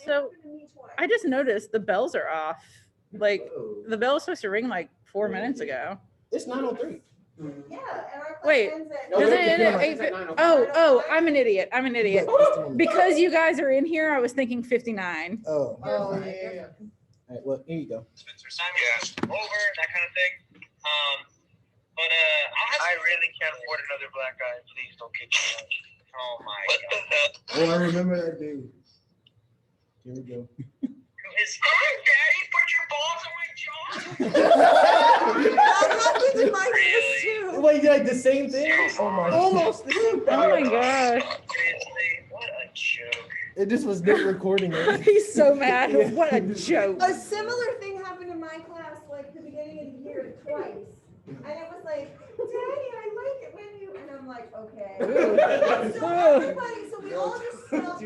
So I just noticed the bells are off. Like the bell was supposed to ring like 4 minutes ago. It's 9:03. Wait, doesn't it end at 8? Oh, I'm an idiot. I'm an idiot. Because you guys are in here, I was thinking 59. Oh, yeah. All right, well, here you go. Spencer's time over, that kind of thing. But I really can't afford another black guy. Please don't kick me out. Oh my god. Oh, I remember that day. Here we go. His Daddy, put your balls on my jaw. That happened in my case too. Wait, like the same thing? Oh my. Almost the same thing. Oh my gosh. Seriously, what a joke. It just was not recording it. He's so mad. What a joke. A similar thing happened in my class, like the beginning of the year, twice. And it was like, Daddy, I like it when you, and I'm like, okay. So everybody, so we all just stopped.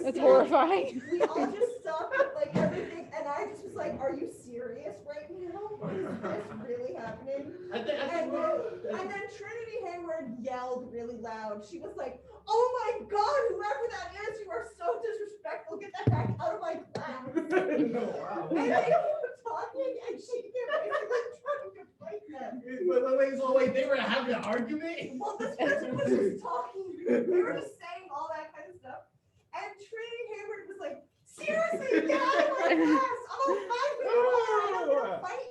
That's horrifying. We all just stopped like everything, and I just was like, are you serious right now? Is this really happening? And then Trinity Hayward yelled really loud. She was like, oh my God, whoever that is, you are so disrespectful. Get the heck out of my class. And they kept talking, and she kept basically trying to fight them. Wait, they were having an argument? Well, this person was just talking. They were just saying all that kind of stuff. And Trinity Hayward was like, seriously, get out of my class. I'm a fight with you. I don't want to fight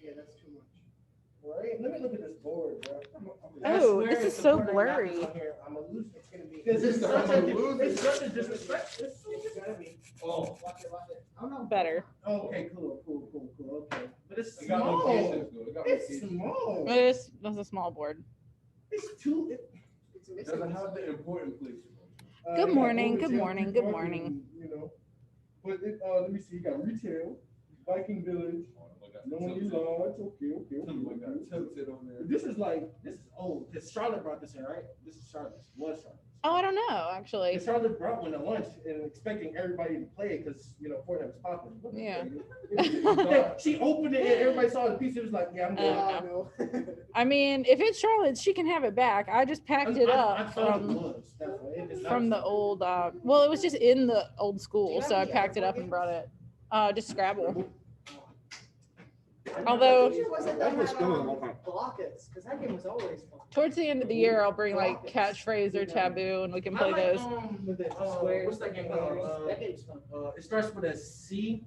Yeah, that's too much. Right? Let me look at this board, bro. Oh, this is so blurry. I'm a loser. It's gonna be. This is such It's such a disrespect. It's gonna be. Oh. Watch it. Oh no. Better. Oh, okay, cool. Okay. But it's It got small. locations, though. It got It's locations. small. That's a small board. It's too. It's It doesn't have the important places. Good you got morning, Old good Town, morning, Free good Park, morning. and, you know, but let me see. You got retail, Viking Village, no one lodge. Okay. Tilted on there. This is old. Because Charlotte brought this in, right? This is Charlotte's. Was Charlotte's. Oh, I don't know, actually. And Charlotte brought one to lunch and expecting everybody to play it because Fortnite was popular. Yeah. She opened it and everybody saw the piece. It was like, yeah, I'm good. Oh, I mean, if it's Charlotte's, she can have it back. I just packed it I up thought it was. That's why. It's not- from the old, well, it was just in the old school, so I packed it up and brought it. Just Scrabble. Although That was good. Blockets, because that game was always fun. towards the end of the year, I'll bring like catchphrase or taboo, and we can play those. What's that game called? That game's fun. It starts with a C.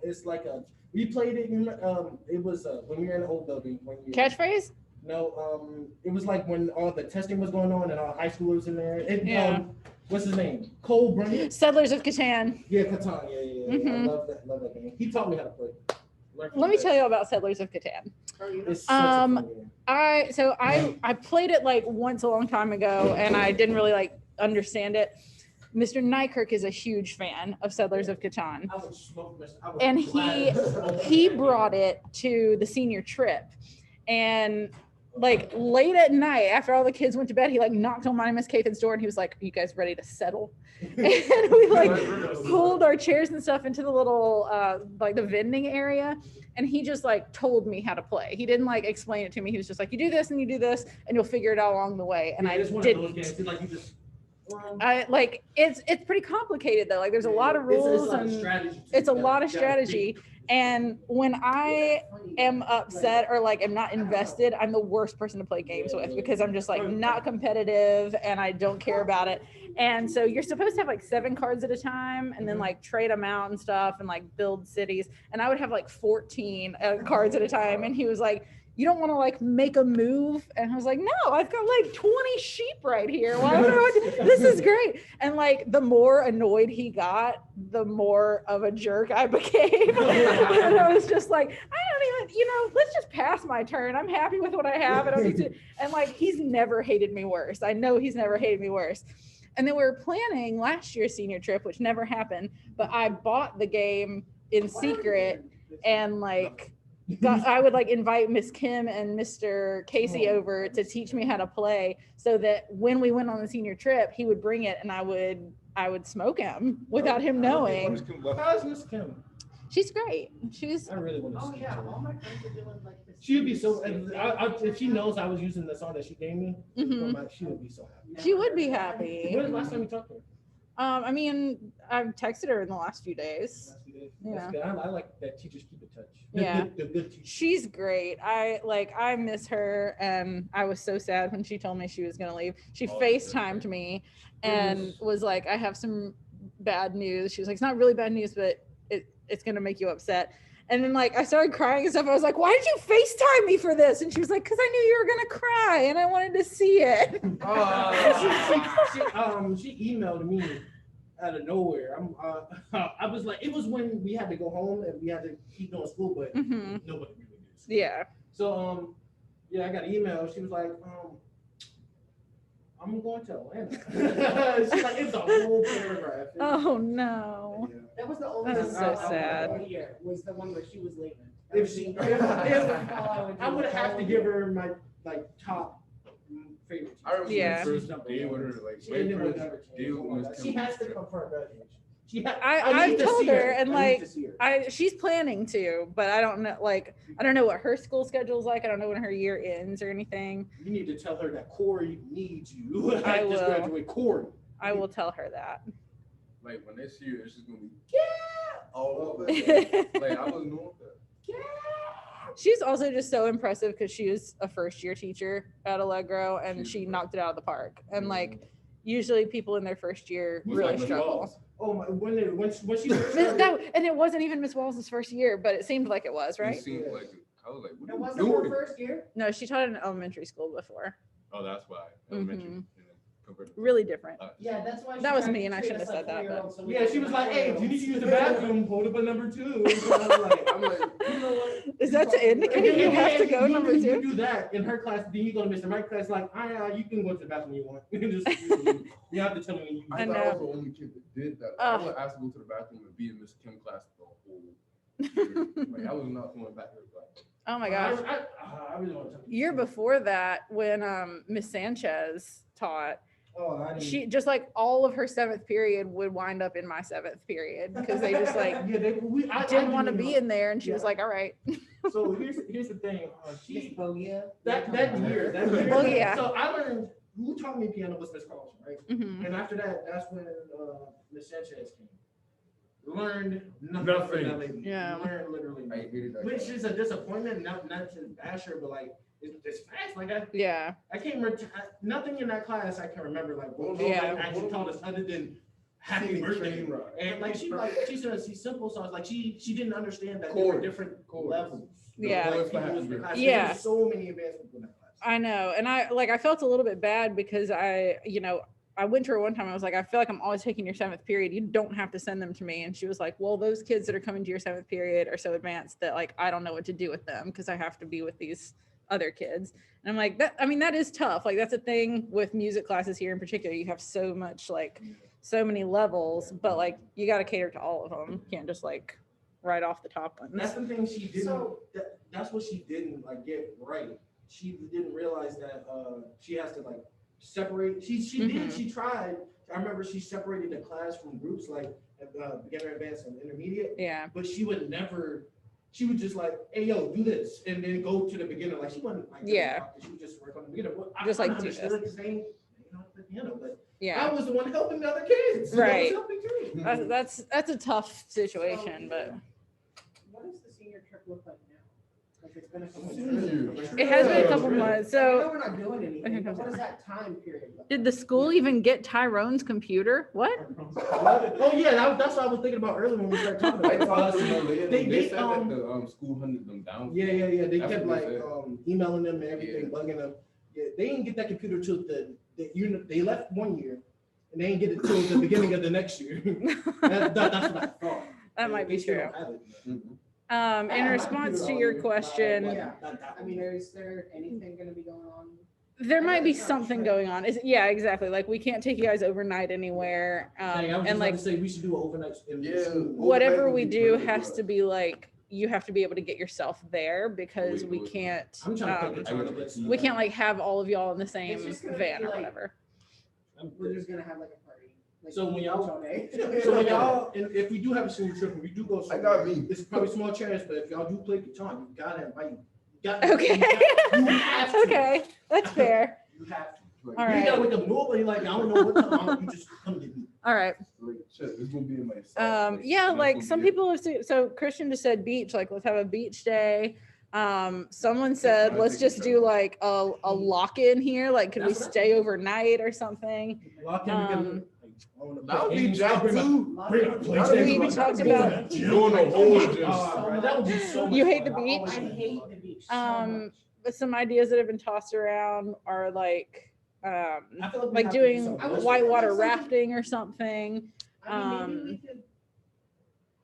It's like we played it. It was when we were in the old building. Catchphrase? No, it was like when all the testing was going on and all high schoolers in there. Yeah. What's his name? Cole Bryant. Settlers of Catan. Yeah, Catan. Yeah. Mhm. I love that game. He taught me how to play. Let me tell you about Settlers of Catan. It's such a fun game. I played it like once a long time ago, and I didn't really like understand it. Mr. Nykirk is a huge fan of Settlers of Catan, I would smoke this. I would and gladly- he brought it to the senior trip, and like late at night after all the kids went to bed, he like knocked on mine and Miss Cathan's door, and he was like, "Are you guys ready to settle?" And we like pulled our chairs and stuff into the little like the vending area, and he just like told me how to play. He didn't like explain it to me. He was just like, "You do this and you do this, and you'll figure it out along the way." And Yeah, I it's one of those didn't. games. It's like you just. I like it's pretty complicated though. Like there's a lot of rules like and strategy. it's a lot of strategy. And when I am upset or like am not invested, I'm the worst person to play games with because I'm just like not competitive and I don't care about it. And so you're supposed to have like 7 cards at a time and then like trade them out and stuff and like build cities. And I would have like 14 cards at a time. And he was like, "You don't want to like make a move?" And I was like, "No, I've got like 20 sheep right here. Why would I? This is great." And like the more annoyed he got, the more of a jerk I became. And I was just like, I don't even, let's just pass my turn. I'm happy with what I have. I don't need to. And like, he's never hated me worse. I know he's never hated me worse. And then we were planning last year's senior trip, which never happened, but I bought the game in secret and like, I would like invite Miss Kim and Mr. Casey over to teach me how to play so that when we went on the senior trip, he would bring it and I would smoke him without him knowing. How's Miss Kim? She's great. She's I really want to Oh see yeah, her. all my friends are doing like this. She would be so. If she knows I was using the song that she gave me, Mhm. she would be so happy. She would be happy. When was the last time you talked to her? I mean, I've texted her in the last few days. Last few days? Yeah. That's good. I like that teachers keep in touch. Yeah. The good teachers. She's great. I miss her, and I was so sad when she told me she was gonna leave. She FaceTimed me and was like, "I have some bad news." She was like, "It's not really bad news, but it's gonna make you upset." And then like I started crying and stuff. I was like, "Why did you FaceTime me for this?" And she was like, "Because I knew you were gonna cry and I wanted to see it." She emailed me out of nowhere. I was like, it was when we had to go home and we had to keep doing school, but Mhm. nobody really did. Yeah. So I got an email. She was like, "I'm going to Atlanta." She's like, it's a whole paragraph. Oh no. Yeah. That was the only That's one so I sad. all year, was the one where she was leaving. If she, I would have to give her my like top favorite. I remember Yeah. the first day with her, like, She way didn't first never change. deal with Miss She Kim. has to come for her graduation. I've need to told see her, and, I need like, to see her. She's planning to, but I don't know what her school schedule's like. I don't know when her year ends or anything. You need to tell her that Corey needs you. I just will. graduate Corey. I will tell her that. Like, when they see her, it's just gonna be, all over. Like, I was known that. She's also just so impressive because she was a first year teacher at Allegro and she knocked it out of the park. And like usually people in their first year Was really like Miss struggle. Walls. Oh my! When she first And started, it wasn't even Miss Wall's first year, but it seemed like it was, right? It seemed like it, I was like, what It are wasn't you her doing? first year. No, she taught in elementary school before. Oh, that's why. Elementary. Mhm. And then converted to- Really different. Yeah, that's why. That she was tried me, to and I treat shouldn't us have said like that, but- 4-year-olds, so we Yeah, had she was like, hey, if you need to use the 4-year-olds. bathroom, hold up a number 2. So I'm like, I'm like, you know what? Is that to indicate you have to go number You 2? do that in her class, then you go to Mr. Mike's class, like, you can go to the bathroom you want. Just, you have to tell me when you I I know. thought I was the only kid that did that. I was asked to go to the bathroom and be in Miss Kim class the whole year. Like, I was not going back to her class. Oh my gosh. I really want to. Year before that, when Miss Sanchez taught, Oh, I didn't. she just like all of her 7th period would wind up in my 7th period because they just like Yeah, I didn't want to even be know. in there, and she was Yeah. like, all right. So here's the thing. Miss She Bogia. that year. Oh, yeah. So I learned who taught me piano was Miss Carlson, right? Mhm. And after that, that's when Miss Sanchez came. Learned nothing. Nothing. From that lady. Yeah. Learned literally I nothing. hated that. Which class. is a disappointment, not to bash her, but like it's fast. Like Yeah. I can't remember nothing in that class. I can remember like what Yeah. like, actually taught us other than happy Scenic birthday. train ride. And like she said she's simple songs. Like she didn't understand that there Chords. were different Chords. levels. Yeah. Like, people in the class. Yeah. There were so many advanced people in that class. I know. And I felt a little bit bad because I went to her one time. I was like, I feel like I'm always taking your 7th period. You don't have to send them to me. And she was like, well, those kids that are coming to your 7th period are so advanced that like, I don't know what to do with them because I have to be with these other kids. And I'm like, that is tough. Like that's a thing with music classes here in particular. You have so much, like so many levels, but like you got to cater to all of them. You can't just like right off the top ones. That's the thing she didn't. So- That's what she didn't like get right. She didn't realize that she has to like separate. She did. She tried. I remember she separated the class from groups like beginner, advanced, and intermediate. Yeah. But she would never. She would just like, hey yo, do this, and then go to the beginner. Like she wasn't like Yeah. She would just work on the beginner. Well, Just, I like, do understood this. because they you know the piano, but Yeah. I was the one helping the other kids. I was Right. helping too. That's a tough situation, but What does the senior trip look like now? Like it's been a couple months. it has been a couple months. I know So we're not doing anything, Okay, but comes what out. does that time period look did like? the school even get Tyrone's computer? What? Oh yeah, that's what I was thinking about earlier when we started talking I about talked to it. them. They They said get, that the school hunted them down. Yeah. They That's kept what like they said. emailing them and everything, bugging them. Yeah, they didn't get that computer till they left one year, and they didn't get it till the beginning of the next year. That's what I thought. That might be They still true. don't have it. Mhm. In response to your question, Yeah. I mean, is there anything gonna be going on? there might be It's not something true. going on. Yeah, exactly. Like we can't take you guys overnight anywhere. Dang, I was And just like about to say we should do an overnight. Yeah. whatever Overnight we would be do perfect has for to us. be like you have to be able to get yourself there because we can't I'm trying to I think would of have time. we can't like have all of y'all in the same just gonna van be or like- whatever. We're just gonna have like a party. Like, So when y'all- all day. So when y'all, and if we do have a senior trip, and we do go I somewhere, got me. it's probably small chairs, but if y'all do play guitar, you gotta invite. You Okay. You have to. Okay, that's fair. You have to. Like, All You right. gotta wake up nobody like I don't know what time. You just come get me. All right. like, shit, it's gonna be in my soft place. Yeah, And that's like gonna some be it. people have so Christian just said beach, like let's have a beach day. Someone said I let's think just we do should. like a lock-in here. Like, could we That's what I- stay overnight or something? Lock in, we can. That would be jack too. We talked about- Doing a whole gym. That would be so much You hate fun. the I beach? always I wanted to hate do the beach. But some ideas that have been tossed around are like I feel like we like have to do doing something. I wish we whitewater could do something- rafting or something. I mean, maybe we could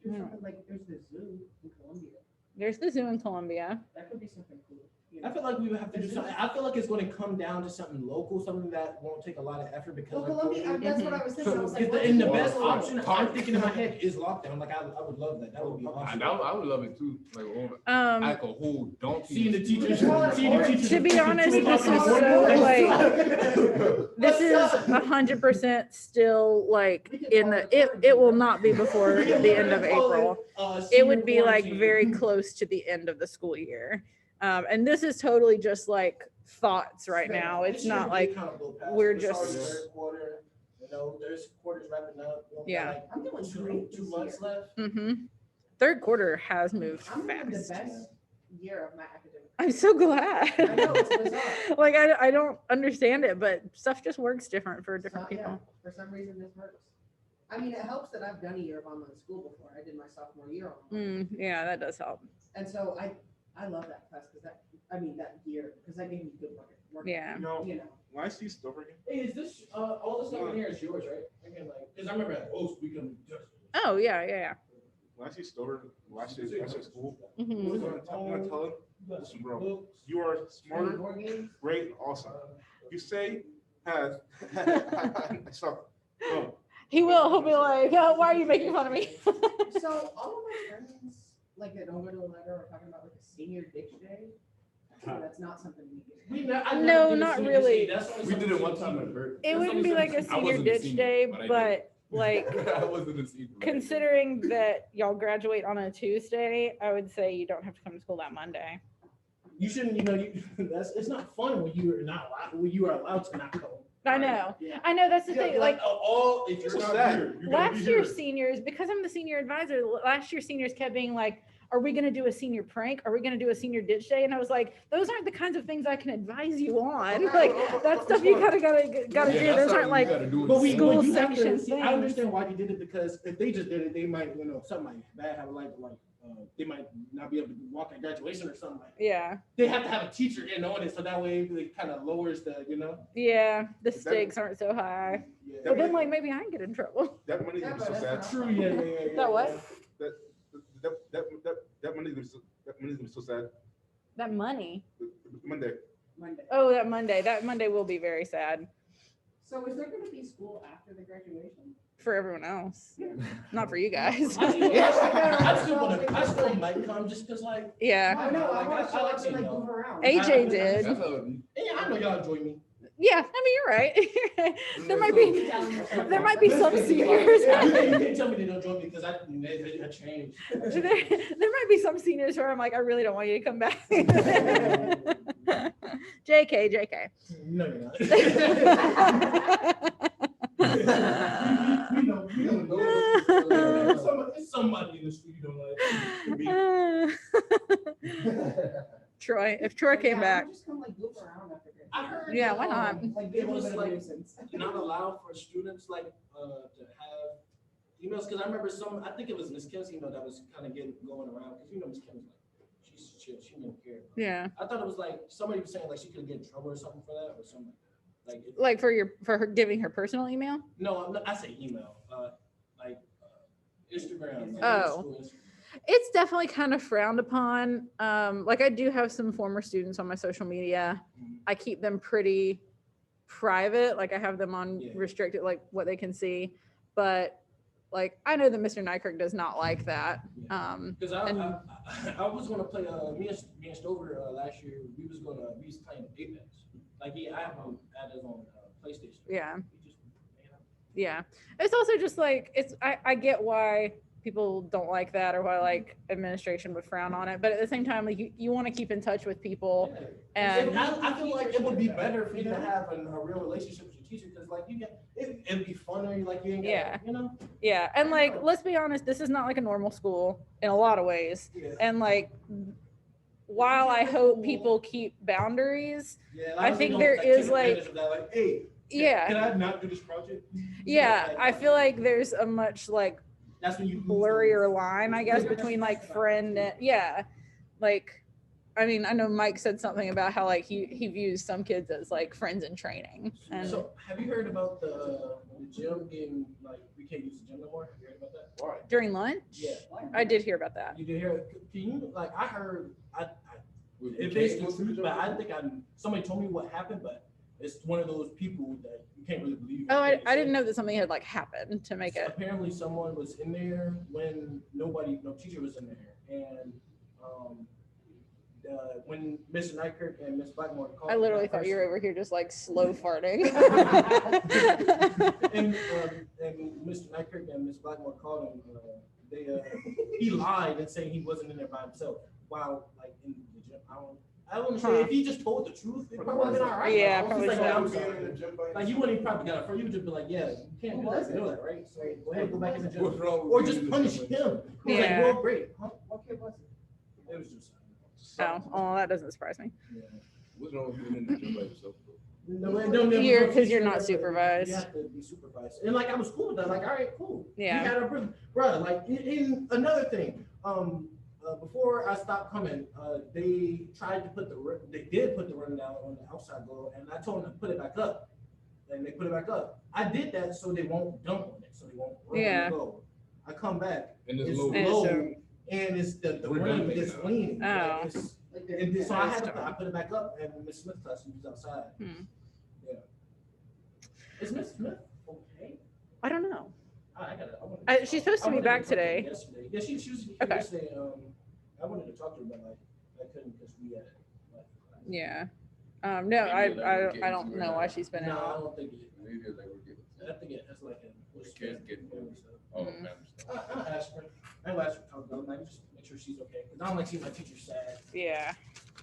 do yeah. something like there's the zoo in Columbia. There's the zoo in Columbia. That could be something cool. You I know? feel like we would have to do something. I feel like it's going to come down to something local, something that won't take a lot of effort because. Well, of Columbia, COVID. that's what I was thinking. I was like, Because and the what's best the option I'm Park. thinking in my head is lockdown. Like I would love that. That would be awesome. I would love it too. Like, oh, Um, like a whole donkey. Seeing the teachers, Well, seeing the teachers. To be honest, Two this o'clock is in the morning. so, this is 100% still like in the it will not be before We can the end of literally call April. it, It would be senior like quarantine. very close to the end of the school year. And this is totally just like thoughts right now. It's This year not we like kinda blow past. we're It's already just- third quarter, you know, there's quarters wrapping up. We only Yeah. got, I'm doing like great two this months year. left. third quarter has moved I'm having the fast. best year of my academic. I'm so glad. I know, it's bizarre. Like I don't understand it, but stuff just works different for different So, yeah, people. for some reason this works. I mean, it helps that I've done a year of online school before. I did my sophomore year online. Yeah, that does help. And so I love that class because that year, because that gave me good work. Yeah. You know. When I see stuff again, Hey, is this all the stuff in here is yours, right? I can like, because I remember at Oaks we can just. Oh yeah. when I see Stover last year school, Mhm. I'm gonna tell him, listen, bro, you are smarter, great, and awesome. You say has stop. No. He will. He'll be like, oh, "Why are you making fun of me?" So all of my friends, like that don't go to a letter, are talking about like a senior ditch day. So that's not something we do. No, not really. We did it one time at Burt. It wouldn't be like a I senior wasn't a ditch senior, day, but I did. but like I wasn't a senior. but I did. considering that y'all graduate on a Tuesday, I would say you don't have to come to school that Monday. You shouldn't, it's not fun when you are allowed to not go. I know. Yeah. I know that's the thing. Like If you're So not sad. here, you're gonna last be year's here. seniors, because I'm the senior advisor, last year's seniors kept being like, are we going to do a senior prank? Are we going to do a senior ditch day? And I was like, those aren't the kinds of things I can advise you on. Like that stuff you kind of gotta do. Yeah, Those that's aren't how like you gotta do it. But we, school but you have to, section see, I things. understand why you did it, because if they just did it, they might, something like bad happen, they might not be able to walk at graduation or something like that. Yeah. They have to have a teacher in on it, so that way it kind of lowers the, Yeah. The stakes aren't so high. Yeah. But then like maybe I can get in trouble. That money is so sad. True, yeah. That what? That money is so sad. That money. Monday. Oh, that Monday. That Monday will be very sad So is there going to be school after the graduation? for everyone else. Not for you guys. I still might come just because, like, Yeah. I know. I Like, want to I show like up and seeing like y'all. move around. AJ did. That's how yeah, I know y'all enjoy me. Yeah, I mean you're right. there might be some seniors. You can't tell me they don't enjoy me because I changed. there might be some seniors where I'm like, I really don't want you to come back. JK. No, you're not. We know. It's somebody in the street you don't like. Troy, if Troy came back. Just come like move around after graduation. I heard. Yeah, why not? Like It was like a like nuisance. not allowed for students to have emails, because I remember I think it was Miss Kim's email that was kind of going around, because Miss Kim's like, she's chill, she didn't care. Yeah. I thought it was like somebody was saying like she could get in trouble or something for that or something. Like for her giving her personal email? No, I say email. Instagram. Oh. It's definitely kind of frowned upon. Like I do have some former students on my social media. I keep them pretty private. Like I have them on restricted, like what they can see. But like I know that Mr. Nykirk does not like that. Because I was gonna play me and Stover last year. We was playing Apex. Like I have him at his own PlayStation. Yeah. He just, Yeah. It's also just like I get why people don't like that or why like administration would frown on it, but at the same time, like you want to keep in touch with people. And I feel like it would be better for you to have a real relationship with your teacher, because like it'd be funner, like you ain't got, Yeah, and like let's be honest, this is not like a normal school in a lot of ways. And like while I hope people keep boundaries, I think there is like hey, can I not do this project? Yeah, I feel like there's a much like that's when you blurrier line, I guess, between like friend and like I mean, I know Mike said something about how like he views some kids as like friends in training. And so have you heard about the gym being like we can't use the gym no more? Have you heard about that? Why? during lunch? Yeah. I did hear about that. You did hear? Can you like I heard if it's the truth, but I think somebody told me what happened, but it's one of those people that you can't really believe. Oh, I didn't know that something had like happened to make it. Apparently someone was in there when no teacher was in there, and when Mr. Nykirk and Miss Blackmore called. I literally thought you were over here just like slow farting. and Mr. Nykirk and Miss Blackmore called him. He lied and saying he wasn't in there by himself while like in the gym. I don't understand. If he just told the truth, it probably would have been all right. Yeah, like, probably like, so. I'm sorry. Like you wouldn't even probably got it for you to be like, yeah, you can't do that, you know that, right? So go ahead, go back in the gym. What's wrong with Or you? just punish him. He's Yeah. like, well, great. Huh? What kid was it? It was just. Oh, that doesn't surprise me. Yeah. What's wrong with being in the gym by yourself? Because you're not supervised. You have to be supervised. And like I was cool with that. Like, all right, cool. Yeah. We had our brother. Like in another thing, before I stopped coming, they tried to they did put the rim down on the outside goal, and I told them to put it back up, and they put it back up. I did that so they won't dunk on it, so they won't roll the goal. I come back, And it's low. low, and it's the rim is leaning. Oh. Like, and so I put it back up, and Miss Smith thought she was outside. Yeah. Is Miss Smith okay? I don't know. I got She's supposed to be back today. Yesterday. Yeah, she was here Okay. yesterday. I wanted to talk to her, but like I couldn't because we had like. Yeah. No, I don't know why she's been No, I out. don't think it. Maybe it's like we're getting. I think it has like a. Kids getting family stuff. Oh, Mhm. family stuff. I'll ask her. I'll ask her to talk about it. Just make sure she's okay. Because I don't like seeing my teacher sad. Yeah,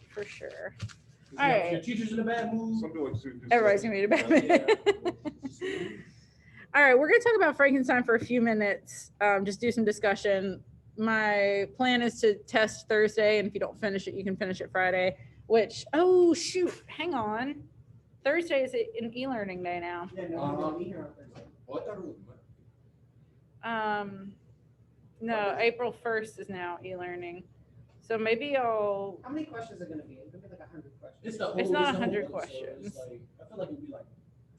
for sure. If All your- right. if your teacher's in a bad mood. Some people like to just Everybody's say, gonna be in a bad mood. All right, we're gonna talk about Frankenstein for a few minutes. Just do some discussion. My plan is to test Thursday, and if you don't finish it, you can finish it Friday. Which, oh shoot, hang on. Thursday is an e-learning day now. Yeah, no, I'm gonna be here on Thursday. Oh, I thought it was Monday. No, April 1st is now e-learning. So maybe I'll. How many questions are gonna be? It's gonna be like 100 questions. It's not It's not the 100 whole one, so questions. it's like, I feel like it'd be like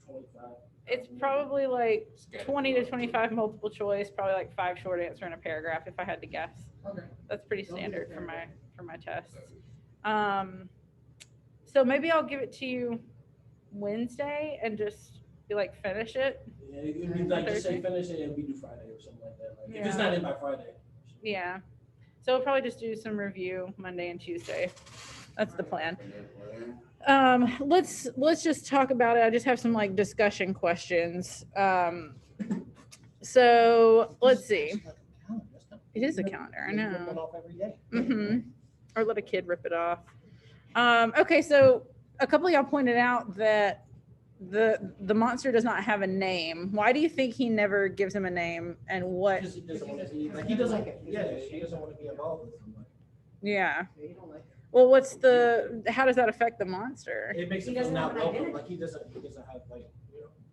25. It's probably like Scattered 20 to throughout. 25 multiple choice, probably like 5 short answer in a paragraph if I had to guess. Okay. That's pretty Don't be standard a for my paragraph. tests. So maybe I'll give it to you Wednesday and just be like finish it. Yeah, it'd be like just say Thursday? finish it and we do Friday or something like that. Like, if it's Yeah. not in by Friday. Yeah. So we'll probably just do some review Monday and Tuesday. That's the plan. Let's just talk about it. I just have some like discussion questions. So let's see. It is a calendar, I know. Or let a kid rip it off. Okay, so a couple of y'all pointed out that the monster does not have a name. Why do you think he never gives him a name, and what? Because he doesn't want to be like he doesn't want to be involved with somebody. Yeah. Yeah, you don't like it. Well, how does that affect the monster? It makes He him feel doesn't not have an welcome. identity. Like he doesn't have like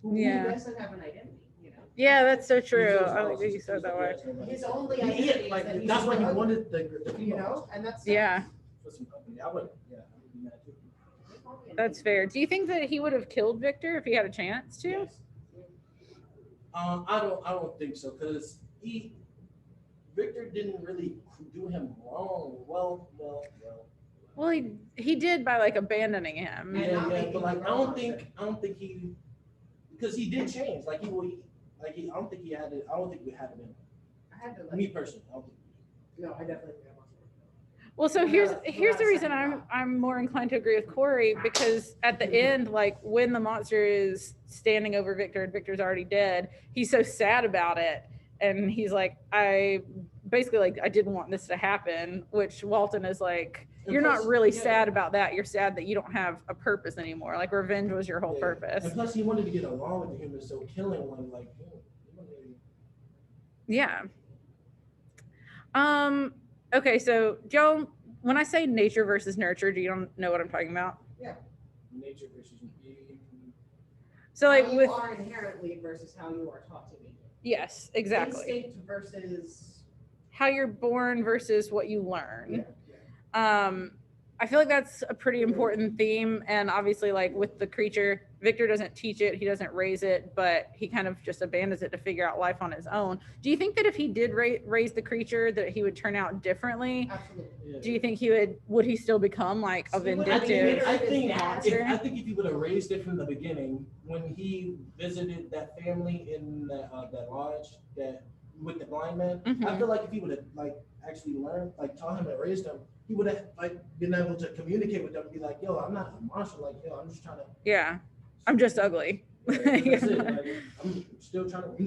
Who Yeah. doesn't have an identity, you know? Yeah, that's so He true. feels I like lost. that you said that way. His only Yeah, identity is like that he's that's why he ugly, wanted the you know, and that's. Yeah, for some company. I would be mad too. that's fair. Do you think that he would have killed Victor if he had a chance to? Yes. I don't think so because Victor didn't really do him wrong. Well. Well, he did by like abandoning him. And not Yeah, making but like him I don't monster. think he because he did change. Like I don't think we had it in him. I had to Me like, personally, I don't think. no, I definitely think I must. Well, so We're here's not- we're here's not the reason saying I'm more inclined to agree with Corey, because at the end, like when the monster is standing over Victor and Victor's already dead, he's so sad about it, and he's like, I didn't want this to happen, which Walton is like, And you're not plus- really yeah. sad about that. You're sad that you don't have a purpose anymore. Like revenge was your whole Yeah. purpose. And plus, he wanted to get along with the human, so killing one like. Yeah. Okay, so Joe, when I say nature versus nurture, do you don't know what I'm talking about? Nature versus. So like How you with are inherently versus how you are taught to be. yes, exactly. Instinct versus. How you're born versus what you learn. Yeah. I feel like that's a pretty important theme, and obviously like with the creature, Victor doesn't teach it, he doesn't raise it, but he kind of just abandons it to figure out life on his own. Do you think that if he did raise the creature that he would turn out differently? Absolutely. Do you think would he still become like a He would- vindictive I think monster? if he would have raised it from the beginning, when he visited that family in that lodge that with the blind man, I Mhm. feel like if he would have like actually learned, like taught him and raised him, he would have like been able to communicate with them and be like, yo, I'm not a monster, like yo, I'm just trying to. Yeah, I'm just ugly. That's it. Like, I'm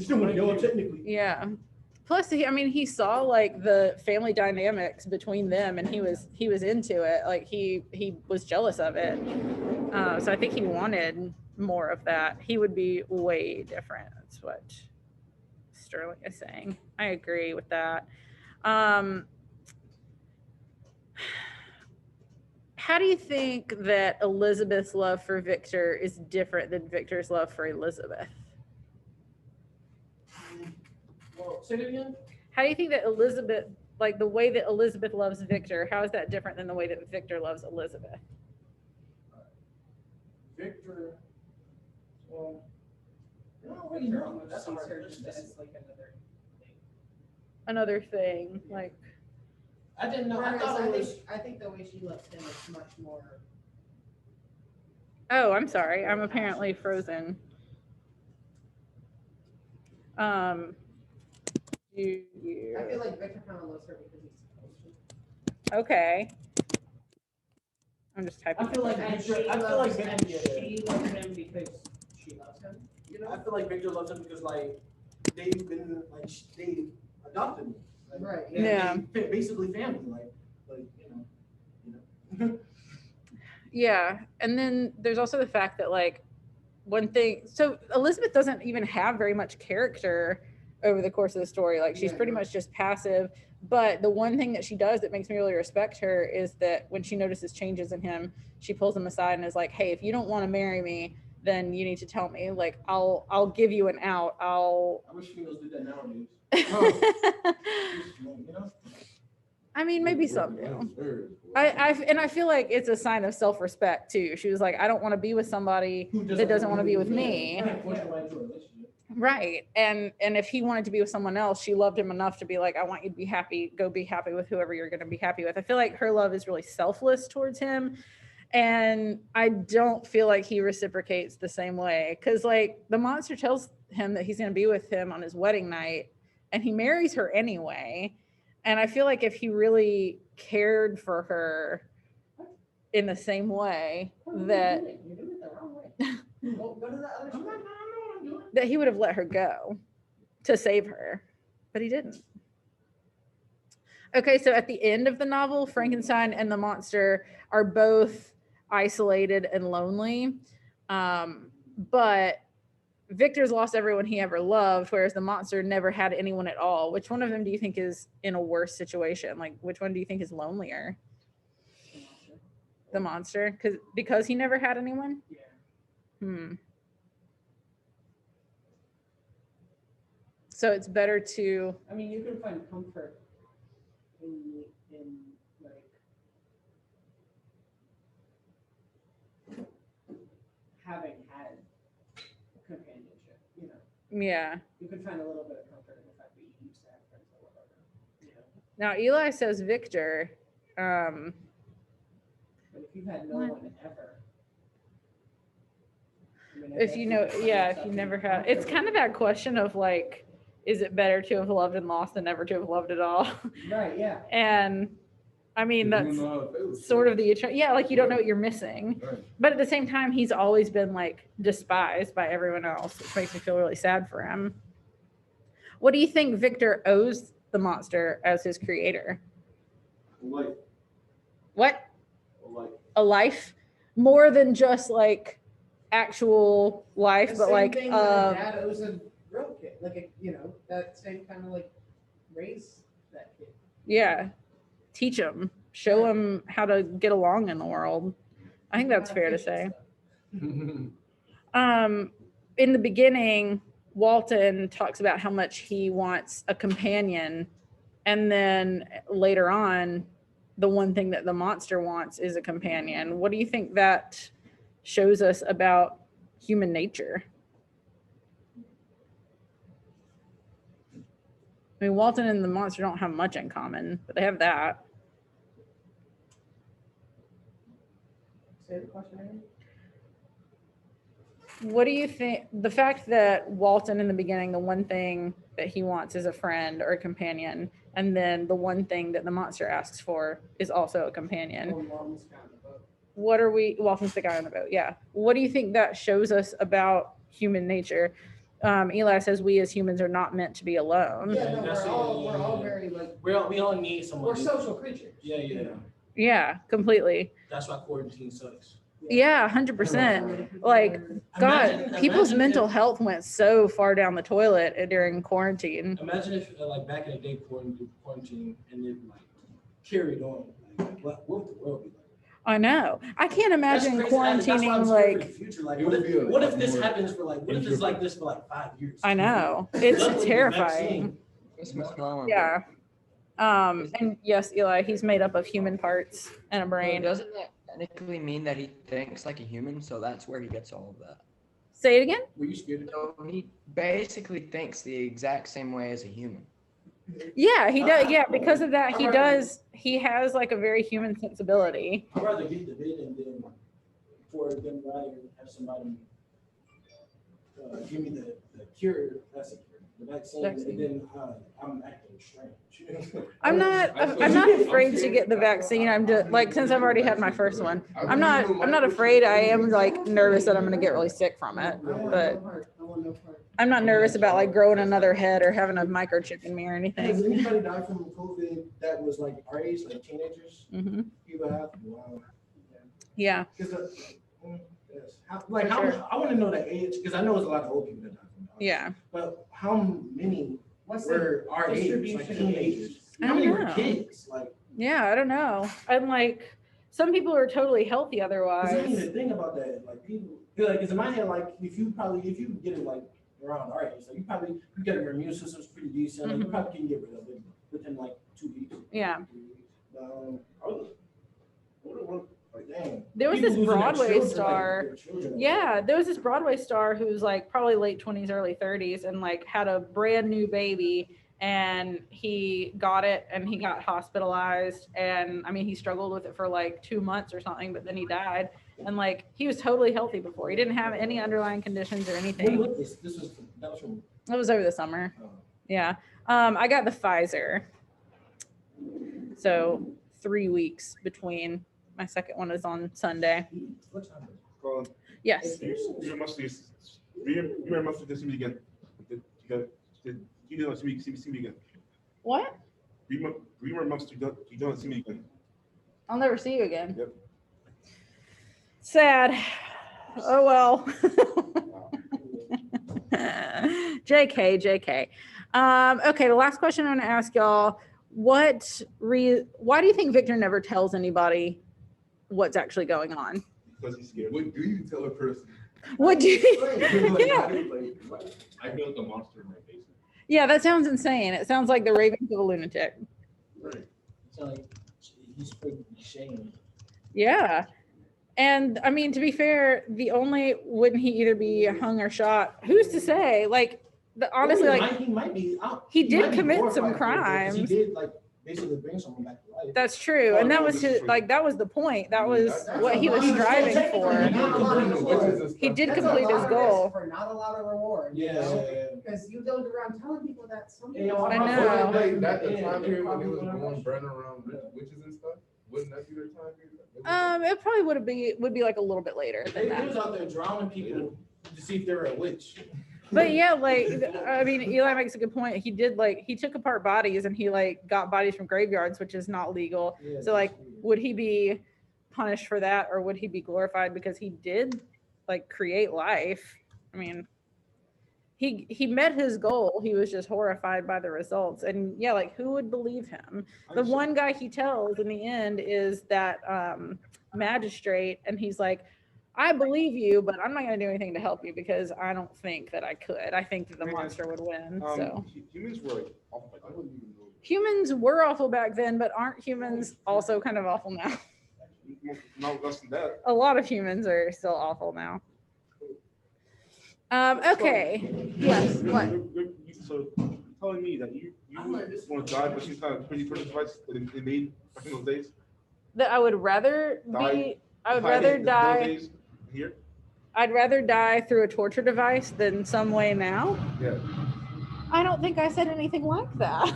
still one of y'all technically. Yeah. Plus, he saw like the family dynamics between them, and he was into it. Like he was jealous of it. So I think he wanted more of that. He would be way different. That's what Sterling is saying. I agree with that. How do you think that Elizabeth's love for Victor is different than Victor's love for Elizabeth? Well, say it again. How do you think that Elizabeth, like the way that Elizabeth loves Victor, how is that different than the way that Victor loves Elizabeth? Victor, well, no, Victor no, almost that's sees hard. her just as like another thing. Another thing, like, I didn't know. I Whereas thought it was. I think the way she loves him is much more. oh, I'm sorry, I'm apparently frozen. You, I feel like Victor kind of loves her because he's supposed to. okay. I'm just typing. I feel like And Victor. she I feel like loves- Victor. and she loves him because she loves him. You know. I feel like Victor loves him because like they've been like they adopted me. Like, Right. Yeah. Basically family. Like you know. Yeah, and then there's also the fact that like one thing, so Elizabeth doesn't even have very much character over the course of the story. Like she's Yeah, pretty no. much just passive. But the one thing that she does that makes me really respect her is that when she notices changes in him, she pulls him aside and is like, "Hey, if you don't want to marry me, then you need to tell me. Like I'll give you an out. I wish females did that nowadays. You know? I mean, maybe some do. I feel like it's a sign of self-respect too. She was like, I don't want to be with somebody that doesn't want to be with me. Right. And if he wanted to be with someone else, she loved him enough to be like, I want you to be happy. Go be happy with whoever you're going to be happy with. I feel like her love is really selfless towards him. And I don't feel like he reciprocates the same way. Cause like the monster tells him that he's going to be with him on his wedding night and he marries her anyway. And I feel like if he really cared for her in the same way that You're doing it the wrong way. Go to the other side. that he would have let her go to save her, but he didn't. Okay, so at the end of the novel, Frankenstein and the monster are both isolated and lonely, but Victor's lost everyone he ever loved, whereas the monster never had anyone at all. Which one of them do you think is in a worse situation? Like, which one do you think is lonelier? The monster, because he never had anyone. Yeah. So it's better to. I mean, you can find comfort in like having had companionship, you know. Yeah. You can find a little bit of comfort in the fact that you used to have friends or whatever. You know. Now Eli says Victor. But if you've had no one ever. I mean, I If guess you know, can find yeah, if yourself you in never comfort had, it's with- kind of that question of like, is it better to have loved and lost than never to have loved at all? Right, yeah. And I mean, that's sort of the, yeah, like you don't know what you're missing. But at the same time, he's always been like despised by everyone else, which makes me feel really sad for him. What do you think Victor owes the monster as his creator? Life. What? Life. A life? More than just like actual life, The but same like thing that a dad owes a real kid, like a, you know, that same kind of like raise that kid. yeah, teach him, show him how to get along in the world. I think that's fair to say. In the beginning, Walton talks about how much he wants a companion, and then later on, the one thing that the monster wants is a companion. What do you think that shows us about human nature? I mean, Walton and the monster don't have much in common, but they have that. Say the question again. What do you think? The fact that Walton in the beginning, the one thing that he wants is a friend or a companion, and then the one thing that the monster asks for is also a companion. Oh, Walton's got the boat. What are we? Walton's the guy on the boat. Yeah. What do you think that shows us about human nature? Eli says we as humans are not meant to be alone. Yeah, no, That's we're it, all yeah. very like We all need someone. we're social creatures. Yeah, you yeah. know. Yeah, completely. That's why quarantine sucks. Yeah, 100%. Like, God, people's mental health went so far down the toilet during quarantine. Imagine if like back in the day quarantine and it like carried on. Like what would the world be like? I know. I can't imagine That's crazy. That's why quarantining I'm scared for like. the future. Like It what would be a if lot this more happens for like what if it's like this for like 5 years? I know. It's Luckily, the terrifying. vaccine- Yeah. And yes, Eli, he's made up of human parts and a So brain. doesn't that technically mean that he thinks like a human? So that's where he gets all of that. Say it again. Were you scared? So he basically thinks the exact same way as a human. Yeah, he does. Yeah, because of that, he does. He has like a very human sensibility. I'd rather get the bid and then for them rather have somebody give me the cure. That's a cure. The vaccine, and then I'm acting strange. I'm not afraid to get the vaccine. I'm just like, since I've already had my first one, I'm not afraid. I am like nervous that I'm going to get really sick from it, but I'm not nervous about like growing another head or having a microchip in me or Has anything. anybody died from COVID that was like our age, like teenagers? Hmm. People have. Wow. Yeah. Because like how I want to know the age because I know it's a lot of old people that die from it. Yeah. But how many What's were the our age, like distribution of teenagers? ages? I How don't many were know. kids? Like, Yeah. I don't know. I'm like, some people are totally healthy 'cause I didn't otherwise. even think about that. Like people, because in my head, like if you get it like around our age, like you get your immune system's pretty decent, like, you Mhm. probably can get rid of it within like 2 weeks. Yeah. 3 weeks. Like, dang. There was People this losing their Broadway children, like, star. their children. Yeah, there was this Broadway star who's like probably late 20s, early 30s, and like had a brand new baby, and he got it and he got hospitalized, and I mean he struggled with it for like 2 months or something, but then he died, and like he was totally healthy before. He didn't have any underlying conditions or When anything. was this? That was from. It was over the summer. Oh. Yeah. I got the Pfizer. So 3 weeks between. My second one is on Sunday. What time is it? Colin, Yes. you must see this see me again. You don't see me again. What? Remember months you don't see me again. I'll never see you again. Yep. Sad. Oh well. JK. Okay, the last question I'm gonna ask y'all. Why do you think Victor never tells anybody what's actually going on? Because he's scared. What do you tell a person? What do you Yeah. Yeah. I built a monster in my basement. Yeah, that sounds insane. It sounds like the ravings of a lunatic. Right. So like he's afraid to be shamed. Yeah. And I mean, to be fair, wouldn't he either be hung or shot? Who's to say? Like, honestly, like he might be. he did might be commit some glorified for it, 'cause crimes. He did like basically bring someone back to life. That's true. And that was his, like, that was the point. That was what he was striving for. He did complete his goal. For not a lot of reward. Yeah. Because you go around telling people that some Yeah, people. I know. Like that the time period when they was going burning around witches and stuff? Wouldn't that be their time period? It probably would be like a little bit later than He that. was out there drowning people to see if they were a witch. But yeah, like, I mean, Eli makes a good point. He took apart bodies and he like got bodies from graveyards, which is not legal. Yeah, So like, would he be punished for that, or would he be glorified because he did like create life? I mean, he met his goal. He was just horrified by the results. And yeah, like, who would believe him? The one guy he tells in the end is that magistrate, and he's like, I believe you, but I'm not going to do anything to help you because I don't think that I could. I think that the monster would win. So Humans were like awful. Like, I wouldn't even know. humans were awful back then, but aren't humans also kind of awful now? Not less than that. A lot of humans are still awful now. Okay. Yes. What? So you're telling me that you want to die, but you kind of pretty device that they made back in those days? That I would rather Die. I would rather die. Here? I'd rather die through a torture device than some way now. Yeah. I don't think I said anything like that.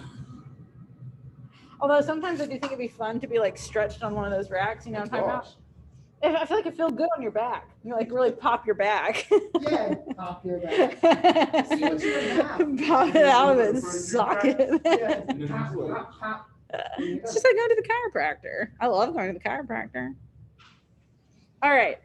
Although sometimes I do think it'd be fun to be like stretched on one of those racks, you know what I'm talking about? I feel like it feels good on your back. You like really pop your back. Yeah, pop your back. See what you have. Pop it out of it and sock it. Yeah, pop, pop. It's just like going to the chiropractor. I love going to the chiropractor. All right.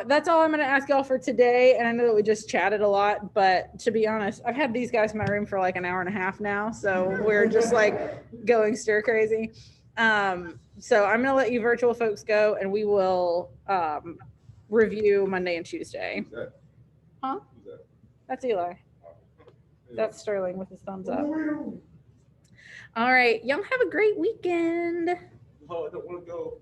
That's all I'm going to ask y'all for today. And I know that we just chatted a lot, but to be honest, I've had these guys in my room for like an hour and a half now. So we're just like going stir crazy. So I'm going to let you virtual folks go, and we will review Monday and Tuesday. Who's that? Huh? Who's that? That's Eli. That's Sterling with his thumbs up. All right. Y'all have a great weekend. Oh, I don't want to go.